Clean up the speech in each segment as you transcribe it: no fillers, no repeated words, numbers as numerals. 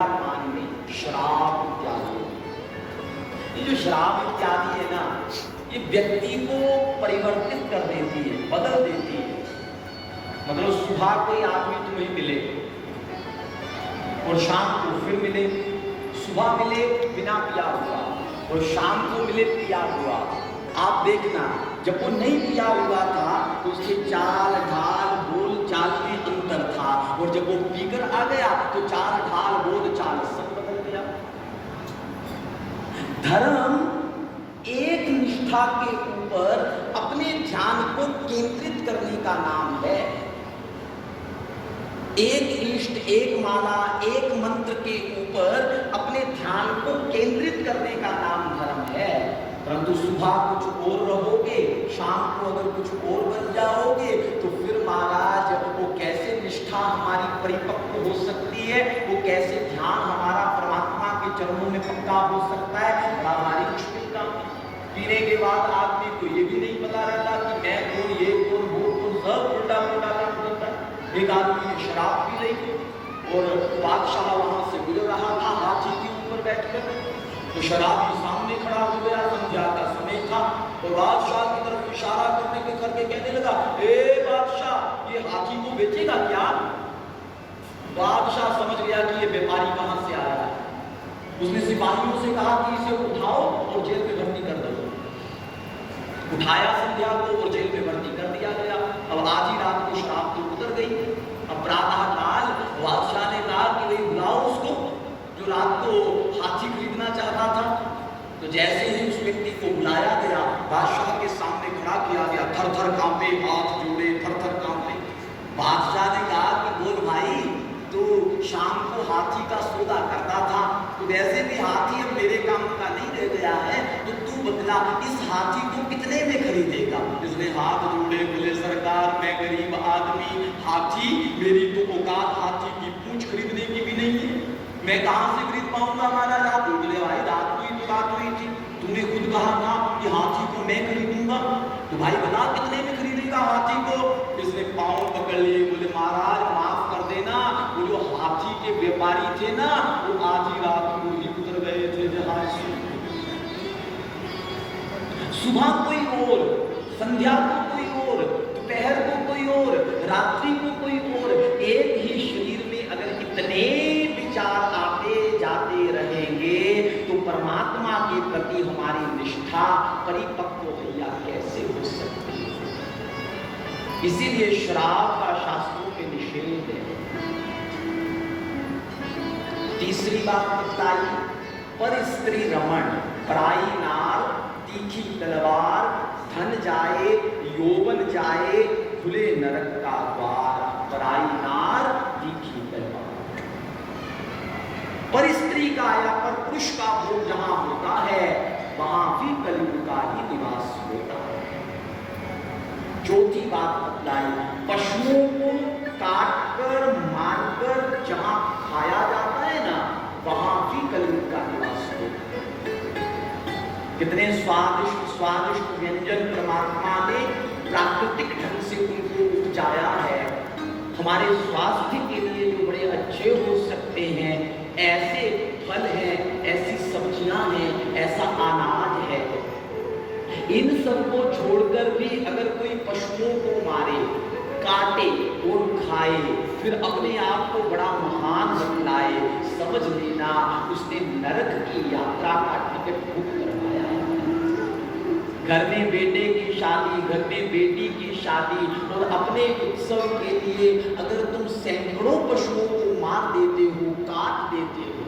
मान में शराब इत्यादि, ये जो शराब इत्यादि है ना, ये व्यक्ति को परिवर्तित कर देती है, बदल देती है। मतलब सुबह कोई आदमी तुम्हें मिले और शाम को फिर मिले, सुबह मिले बिना पिया हुआ और शाम को मिले पिया हुआ। आप देखना, जब वो नहीं पिया हुआ था तो उसके चाल ढाल बोल चाल में अंतर था, और जब वो पीकर आ गया तो चाल ढाल बोल चाल सब बदल गया। धर्म एक निष्ठा के ऊपर अपने ध्यान को केंद्रित करने का नाम है। एक इष्ट, एक माला, एक मंत्र के ऊपर अपने ध्यान को केंद्रित करने का नाम धर्म है। परंतु सुबह कुछ और रहोगे, शाम को अगर कुछ और बन जाओगे तो फिर महाराज वो कैसे निष्ठा हमारी परिपक्व हो सकती है, वो कैसे ध्यान हमारा परमात्मा के चरणों में पक्का हो सकता है, हमारी मुश्किल काम। पीने के बाद आदमी को ये भी नहीं पता रहता कि मैं कौन, ये कौन, वो कौन, सब उल्टा पुल्टा काम करता है। एक आदमी ने शराब पी ली और बादशाह वहां से गुजर रहा था हाथी के ऊपर बैठकर, तो शराबी सामने खड़ा हो गया, संध्या का समय था, और बादशाह की तरफ इशारा करके कहने लगा, ए बादशाह, ये हाथी को बेचेगा क्या? बादशाह समझ गया कि ये व्यापारी कहां से आया है। उसने सिपाहियों से कहा कि इसे उठाओ और जेल में भर्ती कर दो। उठाया संध्या को और जेल में भर्ती कर दिया गया। अब आधी रात को शराब तो उतर गई। अब प्रातः काल बादशाह ने कहा कि भाई बुलाओ उसको जो रात को हाथी खरीदना चाहता था। तो जैसे ही उस व्यक्ति को बुलाया गया, बादशाह के सामने खड़ा किया गया, थर थर कांपे, हाथ जोड़े, थर थर कांपे। बादशाह ने कहा कि बोल भाई, तो शाम को हाथी का सौदा करता था, तो वैसे भी हाथी अब मेरे काम का नहीं रह गया है, तो तू बदला इस हाथी को कितने में खरीदेगा? इसने हाथ जोड़े, बोले सरकार मैं गरीब आदमी, हाथी मेरी तो औकात हाथी की पूंछ खरीदने की भी नहीं है, मैं कहां से खरीद पाऊंगा? हमारा रात बोले भाई रात को ही तो बात हुई थी, तूने खुद कहा था कि हाथी को मैं खरीदूंगा, तो भाई बता कितने में खरीदेगा हाथी को? इसने पांव पकड़ लिए, बोले महाराज माफ कर देना, वो जो हाथी के व्यापारी थे ना, वो आधी रात को ही उतर गए थे जहाज से। सुबह कोई और, संध्या को कोई और, दोपहर को कोई और, रात्रि को कोई और। एक ही शरीर में अगर इतने विचार आते जाते रहेंगे तो परमात्मा के प्रति हमारी निष्ठा परिपक्व भैया कैसे हो सकती है? इसीलिए शराब का शास्त्रों में निषेध है। तीसरी बात बताई, पर स्त्री रमण, पराई नार, तीखी तलवार, धन जाए यौवन जाए, खुले नरक का द्वार। पराई नार, तीखी तलवार। पर स्त्री का या पर पुरुष का भोग जहां होता है वहां भी कलयुग का ही निवास होता है। चौथी बात बतलाई, पशुओं को काटकर मारकर जहां खाया जाता है ना, वहां भी कलयुग का निवास होता है। कितने स्वादिष्ट स्वादिष्ट व्यंजन परमात्मा ने प्राकृतिक ढंग से उनको उपजाया है, हमारे स्वास्थ्य के लिए जो बड़े अच्छे हो सकते हैं, ऐसे फल हैं, ऐसी सब्जियां हैं, ऐसा अनाज है। इन सबको छोड़कर भी अगर कोई पशुओं को मारे, काटे और खाए, फिर अपने आप को बड़ा महान बतलाए, समझ लेना उसने नरक की यात्रा का टिकट बुक करवाया है। घर में बेटे की शादी, घर में बेटी की शादी, और अपने उत्सव के लिए अगर तुम सैकड़ों पशुओं को मार देते हो, काट देते हो,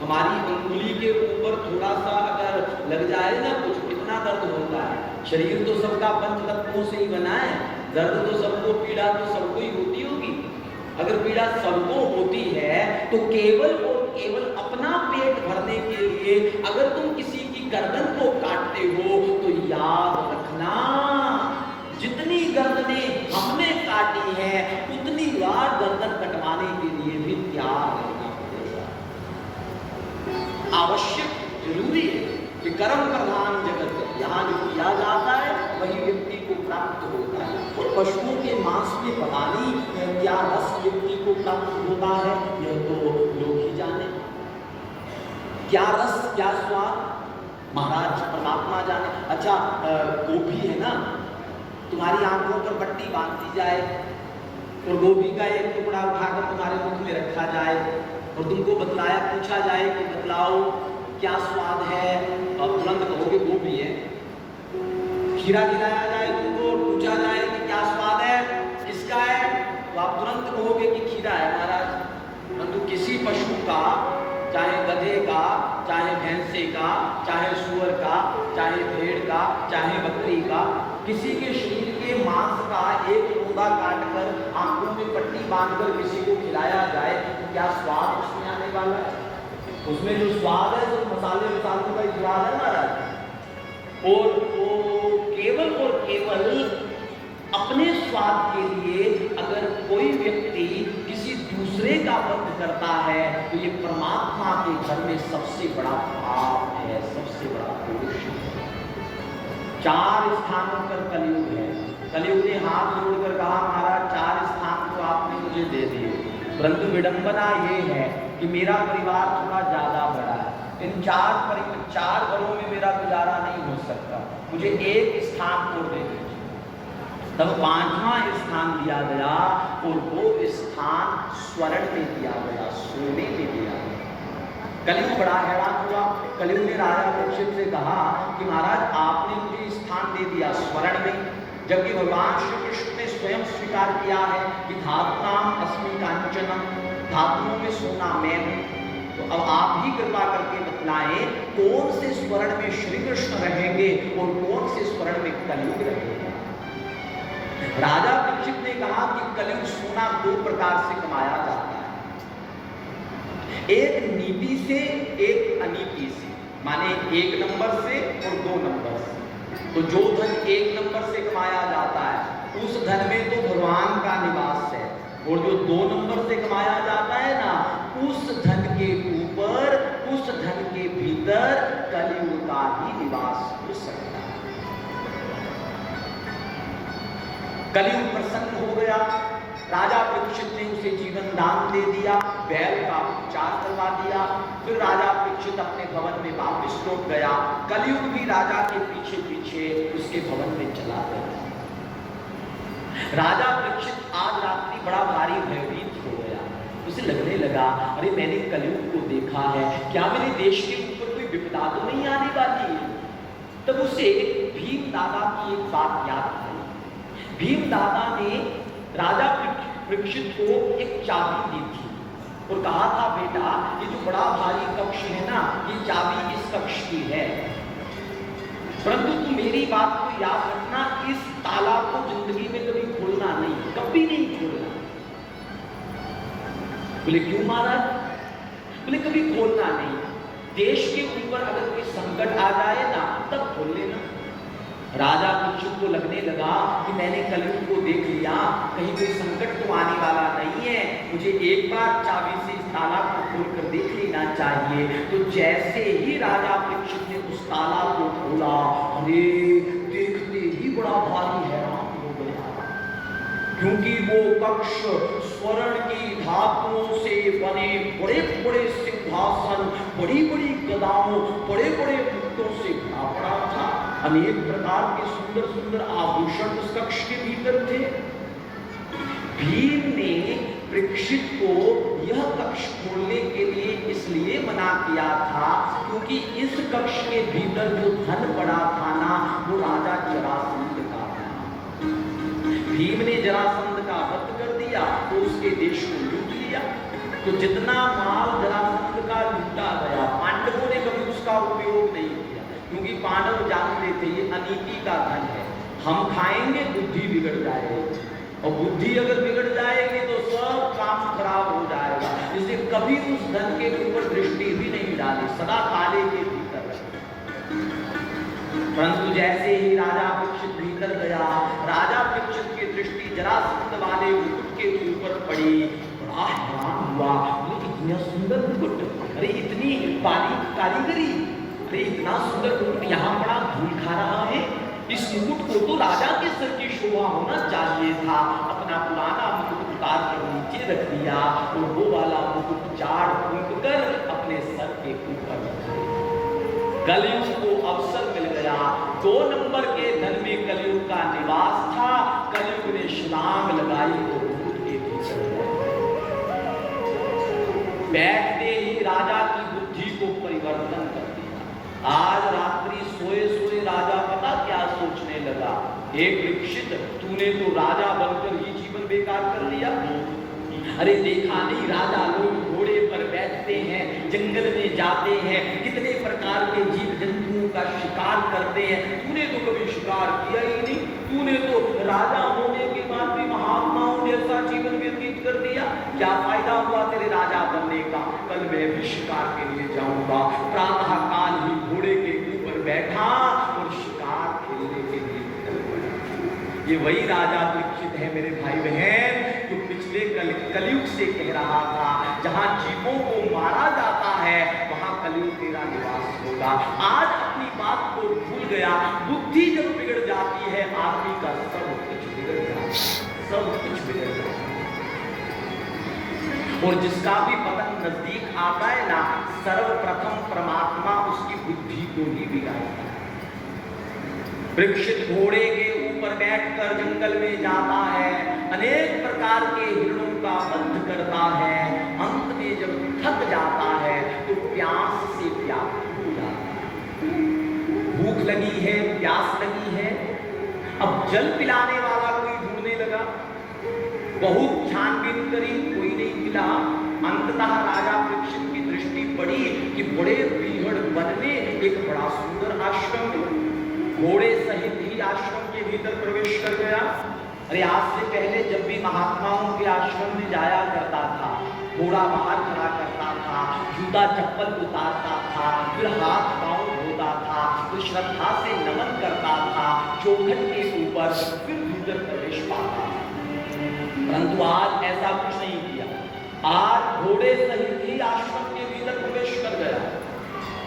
हमारी अंगुली के ऊपर थोड़ा सा अगर लग जाए ना कुछ, कितना दर्द होता है। शरीर तो सबका पंच तत्वों से ही बना है, दर्द तो सबको, पीड़ा तो सबको ही होती होगी। अगर पीड़ा सबको होती है तो केवल और केवल अपना पेट भरने के लिए अगर तुम किसी की गर्दन को काटते हो तो याद रखना, जितनी गर्दनें हमने काटी है उतनी बार गर्दन कटवाने के लिए भी तैयार रहना पड़ेगा। आवश्यक जरूरी है कि कर्म प्रधान जगत, यहाँ जो किया जाता है वही व्यक्ति को प्राप्त होता है। और पशुओं के मांस में पता नहीं क्या रस व्यक्ति को प्राप्त होता है, यह तो लोग ही जाने। क्या रस क्या स्वाद महाराज परमात्मा जाने। अच्छा गोभी है ना, तुम्हारी आंखों पर पट्टी बांध दी जाए और गोभी का एक टुकड़ा उठाकर तुम्हारे मुख में रखा जाए और तुमको बतलाया पूछा जाए कि बतलाओ क्या स्वाद है, अब तुरंत कहोगे गोभी है। खीरा खिलाया जाए तुमको, पूछा जाए कि क्या स्वाद है, किसका है, तो आप तुरंत कहोगे कि खीरा है महाराज। परंतु किसी पशु का, चाहे गधे का, चाहे भैंसे का, चाहे सुअर का, चाहे भेड़ का, चाहे बकरी का, किसी के शरीर के मांस का एक रोंदा काटकर आंखों में पट्टी बांधकर किसी को खिलाया जाए तो क्या स्वाद उसमें आने वाला है? उसमें जो स्वाद है तो मसाले मसालों का ही स्वाद है महाराज। और वो केवल और केवल अपने स्वाद के लिए अगर कोई व्यक्ति किसी दूसरे का वध करता है तो ये परमात्मा के घर में सबसे बड़ा पाप है, सबसे बड़ा दोष है। 4 स्थानों पर कलयुग है। कलयुग ने हाथ जोड़कर कहा महाराज 4 स्थान तो आपने मुझे दे दिए, परंतु विडंबना ये है कि मेरा परिवार थोड़ा ज्यादा बड़ा है, इन 4 घरों में मेरा गुजारा नहीं हो सकता, मुझे एक स्थान और दे दीजिए। तब 5वां स्थान दिया गया और वो स्थान स्वर्ण में दिया गया, सोने में दिया गया। कलयुग बड़ा हैरान हुआ। कलयुग ने राजा परीक्षित से कहा कि महाराज आपने मुझे स्थान दे दिया स्वर्ण में, जबकि भगवान श्री कृष्ण ने स्वयं स्वीकार किया है कि धात्ताम अस्मि कांचनम, धातुओं में सोना मैं हूं। तो अब आप ही कृपा करके बतलाएं कौन से स्वर्ण में श्री कृष्ण रहेंगे और कौन से स्वर्ण में कलयुग रहेगा। राजा परीक्षित ने कहा कि कलयुग सोना 2 प्रकार से कमाया जाता है, एक नीति से एक अनीति से, माने 1 नंबर से और 2 नंबर से। तो जो धन 1 नंबर से कमाया जाता है उस धन में तो भगवान का निवास है, और जो 2 नंबर से कमाया जाता है ना उस धन के ऊपर, उस धन के भीतर कलयुग का ही निवास हो सकता है। कलयुग प्रसन्न हो गया, राजा परीक्षित ने उसे जीवन दान दे दिया, बैल का उपचार करवा दिया। फिर राजा परीक्षित अपने भवन में वापस लौट गया। कलयुग भी राजा के पीछे पीछे उसके भवन में चला गया। राजा परीक्षित आज रात्रि बड़ा भारी भयभीत हो गया। उसे लगने लगा अरे मैंने कलयुग को देखा है, क्या मेरे देश के ऊपर कोई विपदा तो नहीं आने वाली है। तब उसे भीम दादा की एक बात याद आई। भीम दादा ने राजा परीक्षित को एक चाबी दी थी और कहा था बेटा ये जो बड़ा भारी कक्ष है ना, ये चाबी इस कक्ष की है, परंतु तू मेरी बात को याद रखना, इस ताला को जिंदगी में कभी खोलना नहीं, कभी नहीं खोलना। बोले क्यों महाराज? बोले कभी खोलना नहीं, देश के ऊपर अगर कोई संकट आ जाए ना तब खोल लेना। राजा परीक्षित को लगने लगा कि मैंने कलयुग को देख लिया, कहीं कोई संकट तो आने वाला नहीं है, मुझे एक बार चाबी से इस ताला को खोलकर देख लेना चाहिए। तो जैसे ही राजा परीक्षित ने उस ताला को खोला, अरे देखते ही बड़ा भारी हैरान हो गया, क्योंकि वो कक्ष स्वर्ण की धातुओं से बने बड़े बड़े सिंहासन, बड़ी बड़ी गदाओं, बड़े बड़े मुक्तों से भरा पड़ा था। अनेक प्रकार के सुंदर सुंदर आभूषण उस कक्ष के भीतर थे। भीम ने परीक्षित को यह कक्ष खोलने के लिए इसलिए मना किया था क्योंकि इस कक्ष के भीतर जो धन पड़ा था ना वो राजा जरासंध का था। भीम ने जरासंध का वध कर दिया तो उसके देश को लूट लिया। तो जितना माल जरासंध का लूटा गया पांडवों ने कभी उसका उपयोग नहीं किया, क्योंकि पांडव जानते थे ये अनीति का धन है, हम खाएंगे बुद्धि बिगड़ जाएगी, और बुद्धि अगर बिगड़ जाएगी तो सब काम खराब हो जाएगा। इसलिए कभी उस धन के ऊपर दृष्टि भी नहीं डाली, सदा ताले के भीतर रहे। परंतु जैसे ही राजा परीक्षित भीतर गया, राजा परीक्षित की दृष्टि जरासंध वाले मुकुट के ऊपर पड़ी। बड़ा हैरान हुआ, इतना सुंदर मुकुट, अरे इतनी बारीक कारीगरी, अरे इतना सुंदर मुकुट यहाँ बड़ा धूल खा रहा है। इस मुकुट को तो राजा के सर की शोभा होना चाहिए था। अपना पुराना मुकुट उतार कर नीचे रख दिया और वो वाला मुकुट चाड़ फूंक कर अपने सर के ऊपर कलयुग को अवसर मिल गया। 2 नंबर के धन में कलयुग का निवास था। कलयुग ने छलांग लगाई तो भूत के भीतर बैठते ही राजा की बुद्धि को परिवर्तन कर दिया। आज रात्रि सोए सोए राजा पता क्या सोचने लगा, हे परीक्षित, तूने तो राजा बनकर ही जीवन बेकार कर लिया। अरे देखा नहीं, राजा लोग घोड़े पर बैठते हैं, जंगल में जाते हैं, कितने प्रकार के जीव जंतुओं का शिकार करते हैं। तूने तो कभी शिकार किया ही नहीं। तूने तो राजा होने के बाद भी महात्माओं जैसा जीवन व्यतीत कर दिया। क्या फायदा हुआ तेरे राजा बनने का? कल मैं भी शिकार के लिए जाऊंगा। प्रातः काल ही घोड़े के ऊपर बैठा और शिकार खेलने के लिए निकल पड़ा। ये वही राजा परीक्षित है मेरे भाई बहन, जो पिछले कलयुग से कह रहा था, जहां जीवों को मारा जाता है वहां कलयुग तेरा निवास होगा। आज अपनी बात को भूल गया। बुद्धि जब बिगड़ जाती है आदमी का सब कुछ बिगड़ जाता है, सब कुछ बिगड़ जाता है। और जिसका भी पतन नजदीक आता है ना, सर्वप्रथम परमात्मा उसकी बुद्धि को ही बिगाड़ता है। परीक्षित घोड़े के ऊपर बैठकर जंगल में जाता है, अनेक प्रकार के हिरणों का वध करता है। अंत में जब थक जाता है तो प्यास से व्याकुल हो जाता है। भूख लगी है, प्यास लगी है, अब जल पिलाने वाला कोई ढूंढने लगा। बहुत छानबीन करी, कोई नहीं मिला। अंततः राजा परीक्षित की दृष्टि पड़ी कि बड़े बीहड़ वन में एक बड़ा सुंदर आश्रम, घोड़े सहित ही आश्रम के भीतर प्रवेश कर गया। अरे आज से पहले जब भी महात्माओं के आश्रम में जाया करता था, घोड़ा बाहर खड़ा करता था, जूता चप्पल उतारता था, फिर हाथ पांव धोता था, फिर श्रद्धा से नमन करता था, चौखट के ऊपर, फिर भीतर प्रवेश पाता था। परंतु आज ऐसा कुछ नहीं किया। आज घोड़े सहित ही आश्रम के भीतर प्रवेश कर गया।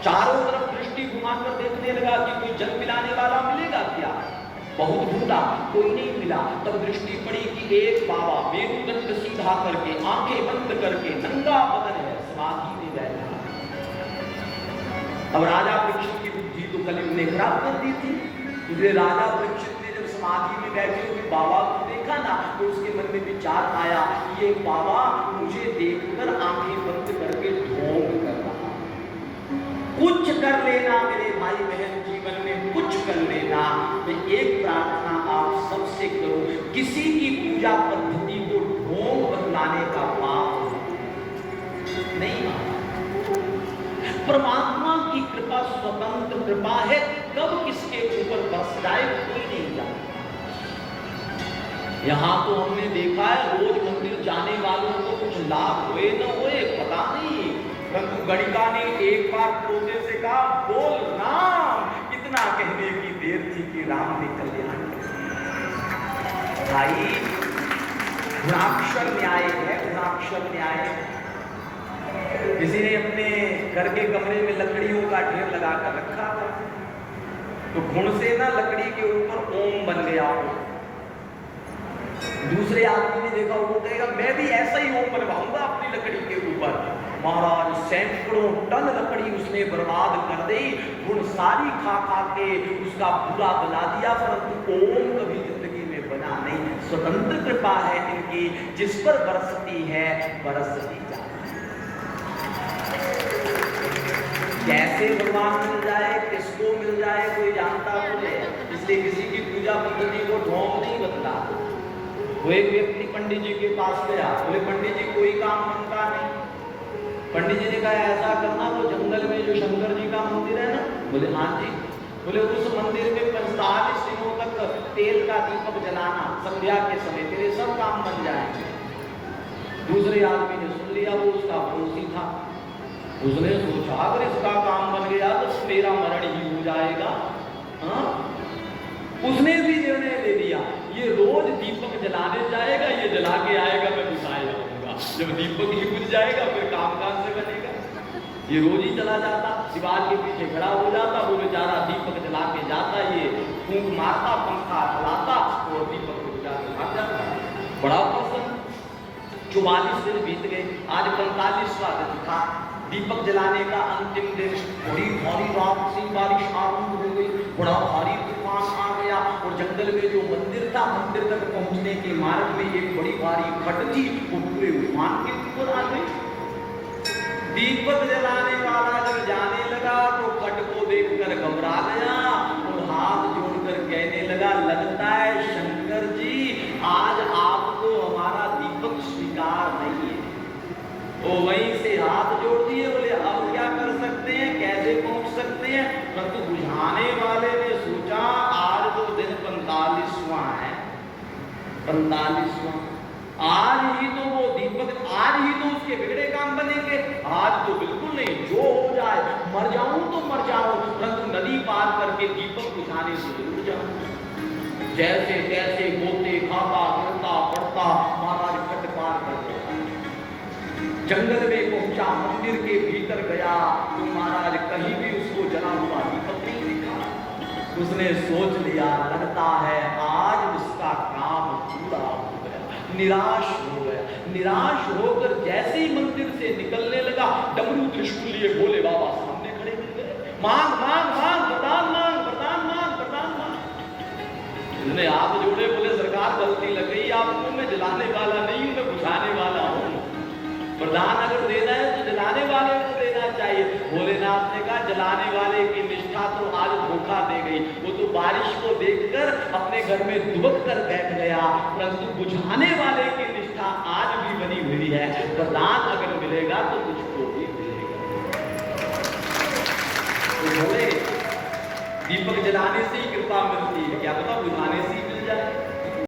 चारों तरफ दृष्टि घुमाकर देखने लगा कि कोई जल पिलाने वाला मिलेगा क्या। बहुत ढूंढा, कोई नहीं मिला। तब दृष्टि पड़ी कि एक बाबा मेरुदंड सीधा करके, आंखें बंद करके, नंगा बदन है, समाधि में बैठा। अब राजा परीक्षित की बुद्धि तो कलयुग ने खराब कर दी थी। इसलिए राजा परीक्षित ने जब समाधि में बैठे हुए बाबा को देखा ना, तो उसके मन में विचार आया, ये बाबा मुझे देखकर आंखें बंद करके ढोंग कर रहा, कुछ कर लेना मेरे भाई बहन, जीवन में कुछ कर लेना। तो एक प्रार्थना आप सबसे करो, किसी की पूजा पद्धति को ढोंग बदलाने का पाप नहीं। परमात्मा की कृपा स्वतंत्र कृपा है, कब किसके ऊपर बरस जाए कोई नहीं जानता। यहाँ तो हमने देखा है, रोज मंदिर जाने वालों को कुछ लाभ हुए न हुए पता नहीं, परंतु गणिका ने एक बार क्रोधे से कहा, बोल राम। इतना कहने की देर थी कि राम ने कल्याण किया। भाई गुणाक्षर न्याय है, गुणाक्षर न्याय। किसी ने अपने घर के कमरे में लकड़ियों का ढेर लगाकर रखा था, तो घुण से ना लकड़ी के ऊपर ओम बन गया। दूसरे आदमी ने देखा, वो कहेगा मैं भी ऐसा ही ओम बनवाऊंगा अपनी लकड़ी के ऊपर। महाराज सैकड़ों टन लकड़ी उसने बर्बाद कर दी, गुण सारी खा खा के उसका बुरा बना दिया, परंतु ओम कभी जिंदगी में बना नहीं। स्वतंत्र कृपा है इनकी, जिस पर बरसती है बरसती जाती है। कैसे भगवान मिल जाए, किसको मिल जाए कोई जानता बोले, इसलिए किसी की पूजा पद्धति को ढोंग नहीं बदला। वो एक व्यक्ति पंडित जी के पास गया, बोले पंडित जी कोई काम बनता नहीं। पंडित जी ने कहा ऐसा करना, वो जंगल में जो शंकर जी का मंदिर है ना, बोले हाँ जी। बोले उस मंदिर में 45 दिनों तक तेल का दीपक जलाना, संध्या के समय तेरे सब काम बन जाएंगे। दूसरे आदमी ने सुन लिया, वो उसका पड़ोसी था। उसने सोचा अगर इसका काम बन गया तो मेरा मरण ही हो जाएगा। उसने भी निर्णय ले लिया, ये रोज दीपक जलाने जाएगा, ये जला के आएगा, मैं बुझाए जाऊंगा। जब दीपक ही बुझ जाएगा फिर काम कहां से बनेगा। ये रोज ही चला जाता, दीवार के पीछे खड़ा हो जाता, वो बेचारा दीपक जला के जाता, ये फूंक मारता, पंखा चलाता और दीपक को बुझा के भाग जाता। बड़ा प्रसन्न। 44 दिन बीत गए, आज 45वां दिन था। दीपक जलाने का अंतिम दिन, बड़ी भारी रात से बारिश आरंभ हो गई, बड़ा भारी तूफान आ गया और जंगल में जो मंदिर था, मंदिर तक पहुंचने के मार्ग में एक बड़ी भारी खट थी, वो पूरे उफान के ऊपर आ गई। दीपक जलाने वाला जब जाने लगा तो खट को देखकर घबरा गया और हाथ जोड़कर कहने लगा, लगता है शंकर जी आज आपको हमारा दीपक स्वीकार नहीं है। वो वहीं से हाथ जोड़ दिए, बोले अब क्या कर सकते हैं, कैसे पहुंच सकते हैं। परंतु बुझाने वाले ने सोचा आज तो दिन 45वां है, 45वां, आज ही तो वो दीपक, आज ही तो उसके बिगड़े काम बनेंगे, आज तो बिल्कुल नहीं, जो हो जाए, मर जाऊं तो मर जाऊं, परंतु नदी पार करके दीपक बुझाने से जरूर जाऊं। जैसे तैसे गोते खाता गिरता पड़ता महाराज खट पार कर गया, जंगल में पहुंचा, मंदिर के भीतर गया तो महाराज कहीं भी उसको जला हुआ दीपक नहीं दिखा। उसने सोच लिया लगता है आज उसका काम पूरा हो गया, निराश हो गया। निराश होकर जैसे ही मंदिर से निकलने लगा, डमरू त्रिशूल लिए भोले बाबा सामने खड़े मिल गए, मांग मांग मांग, वरदान मांग, वरदान मांग, वरदान मांग। उसने हाथ जोड़े, बोले सरकार गलती लग गई आपको, मैं जलाने वाला नहीं हूं, मैं बुझाने वाला हूं। वरदान अगर देना है तो जलाने वाले को देना चाहिए। भोलेनाथ ने कहा जलाने वाले की निष्ठा तो आज धोखा दे गई, वो तो बारिश को देखकर अपने घर में दुबक कर बैठ गया, परंतु बुझाने वाले की निष्ठा आज भी बनी हुई है। वरदान अगर मिलेगा तो तुझको भी मिलेगा। तो बोले दीपक जलाने से ही कृपा मिलती है, क्या पता बुझाने से ही मिल जाए।